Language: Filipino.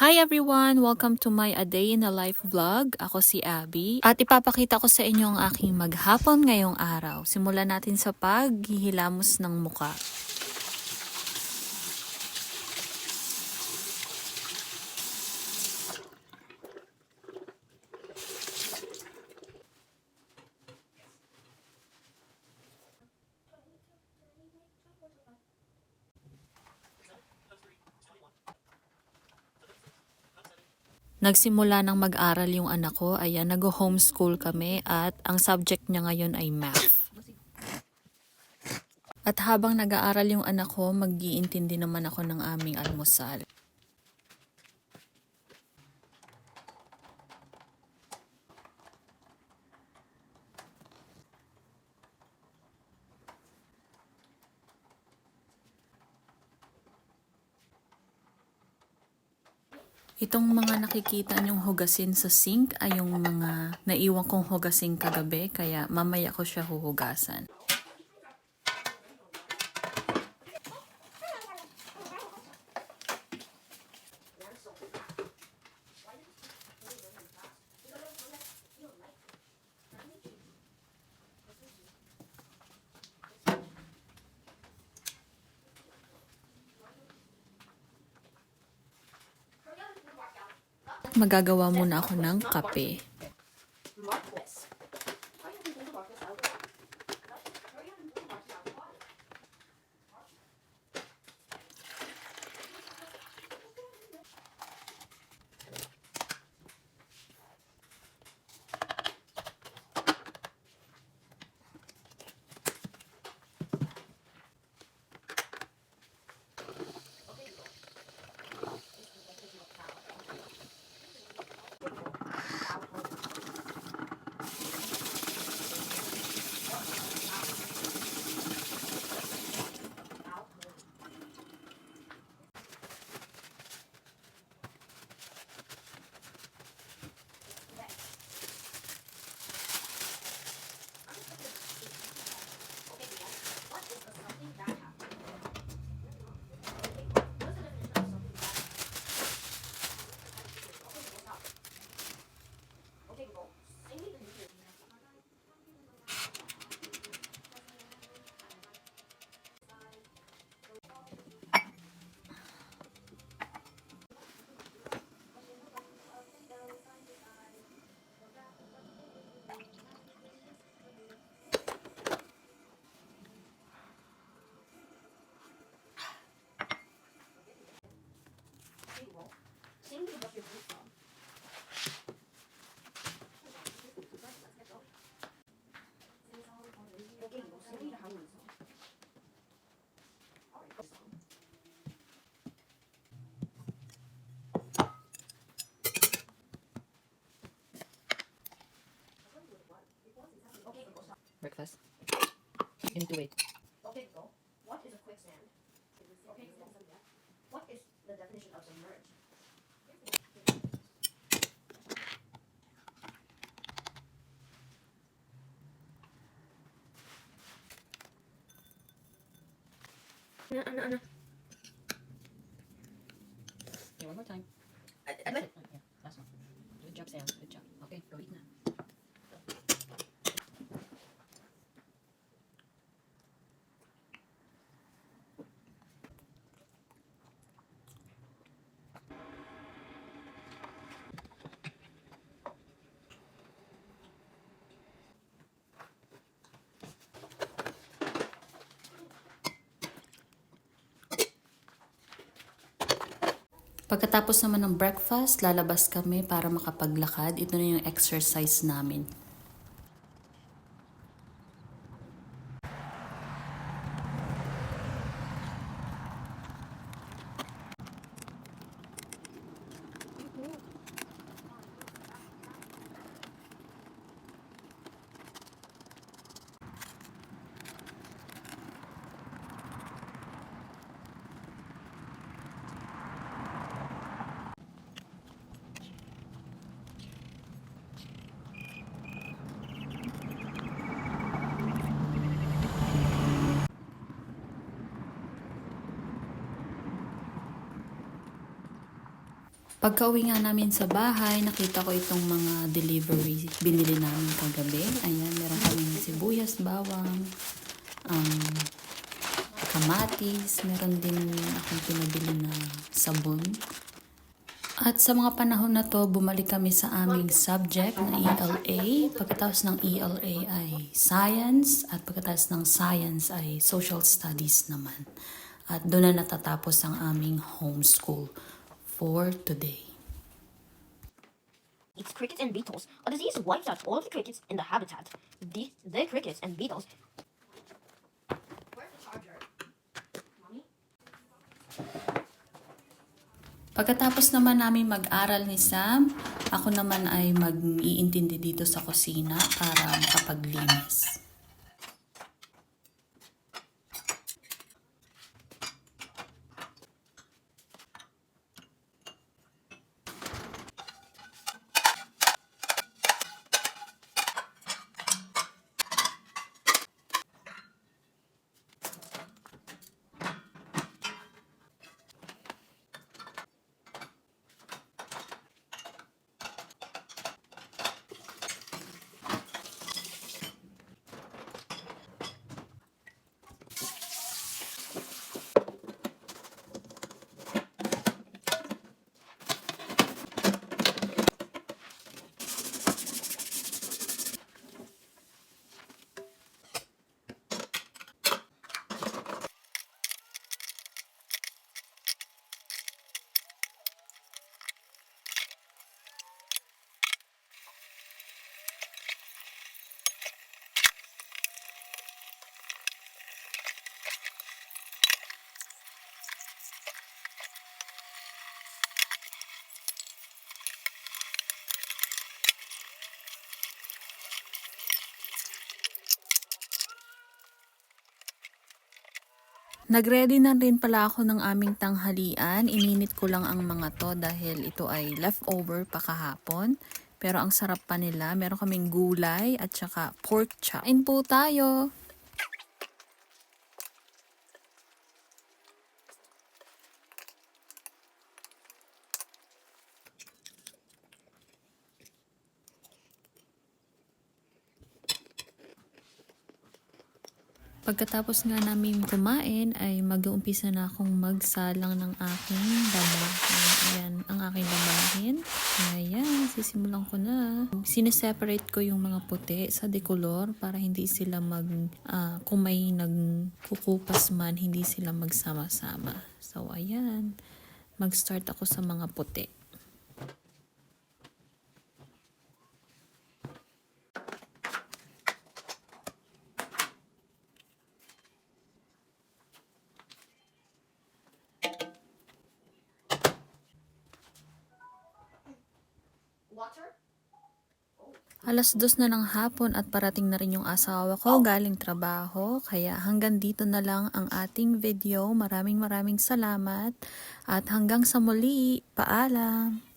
Hi everyone! Welcome to my A Day in a Life vlog. Ako si Abby at ipapakita ko sa inyo ang aking maghapon ngayong araw. Simulan natin sa paghihilamos ng muka. Nagsimula ng mag-aral yung anak ko, ayan, nag-homeschool kami at ang subject niya ngayon ay math. At habang nag-aaral yung anak ko, mag-iintindi naman ako ng aming almusal. Itong mga nakikita niyong hugasin sa sink ay yung mga naiwan kong hugasin kagabi, kaya mamaya ko siya huhugasan. Magagawa muna ako ng kape. Breakfast. You need to wait. Okay, go. What is a quicksand? Okay, what is the definition of submerge? Okay, one more time. That's it. Yeah, last one. Good job, Sam. Good job. Okay, go eat now. Pagkatapos naman ng breakfast, lalabas kami para makapaglakad. Ito na yung exercise namin. Pagka-uwi nga namin sa bahay, nakita ko itong mga delivery binili namin kagabi. Ayan, meron kaming sibuyas, bawang, kamatis, meron din akong pinabili na sabon. At sa mga panahon na to, bumalik kami sa aming subject na ELA. Pagkatapos ng ELA ay Science at pagkatapos ng Science ay Social Studies naman. At doon na natatapos ang aming homeschool for today. It's crickets and beetles. A disease wipes out all the crickets in the habitat. The crickets and beetles. Where's the charger? Mommy? Pagkatapos naman namin mag-aral ni Sam, ako naman ay mag-iintindi dito sa kusina para makapaglinis. Nagready na rin pala ako ng aming tanghalian. Ininit ko lang ang mga to dahil ito ay leftover pa kahapon. Pero ang sarap pa nila. Meron kaming gulay at saka pork chop. Kain po tayo! Pagkatapos nga namin kumain ay mag-uumpisa na akong magsalang ng aking labahin. Ayan, ang aking labahin. Ayan, sisimulan ko na. Sineseparate ko yung mga puti sa decolor para hindi sila kung may nagkukupas man, hindi sila magsama-sama. So, ayan. Mag-start ako sa mga puti. Water? 2:00 na ng hapon at parating na rin yung asawa ko galing trabaho. Kaya hanggang dito na lang ang ating video. Maraming salamat at hanggang sa muli. Paalam!